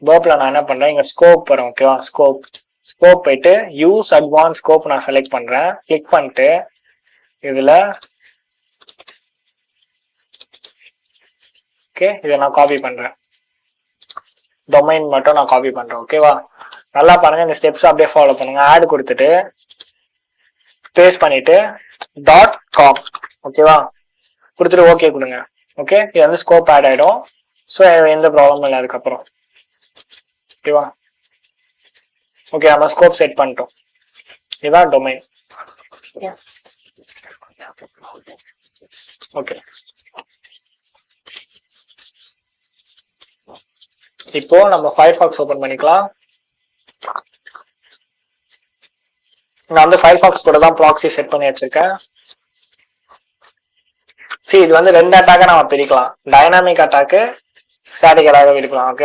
பர்ப்ல நான் என்ன பண்றேன், இங்க ஸ்கோப் வரும். ஓகேவா, ஸ்கோப் போயிட்டு யூஸ் அட்வான்ஸ் ஸ்கோப் நான் செலக்ட் பண்றேன். கிளிக் பண்ணிட்டு இதுல ஓகே இதை நான் காப்பி பண்றேன். டொமைன் மட்டும் நான் காப்பி பண்றேன். ஓகேவா, நல்லா பாருங்க, இந்த ஸ்டெப்ஸ் அப்படியே ஃபாலோ பண்ணுங்க. ஆட் கொடுத்துட்டு பேஸ்ட் பண்ணிட்டு .com ஓகேவா கொடுத்துட்டு ஓகே கொடுங்க. ஓகே, இது வந்து ஸ்கோப் ஆட் ஆயிடும். ஸோ எந்த ப்ராப்ளமும் இல்லை அதுக்கப்புறம். ஓகேவா, ஓகே நம்ம ஸ்கோப் செட் பண்ணிட்டோம். இதுதான் டொமைன். ஓகே, இப்போ நம்ம ஃபயர்ஃபாக்ஸ் ஓபன் பண்ணிக்கலாம். நான் வந்து ஃபயர்ஃபாக்ஸ் கூட தான் ப்ராக்ஸி செட் பண்ணி வச்சிருக்கேன். இது வந்து 2 அட்டாக்கா நம்ம பிரிக்கலாம். டைனாமிக் அட்டாக்கு, ஸ்டாட்டிக் அட்டாக்க பிரிக்கலாம். ஓகே,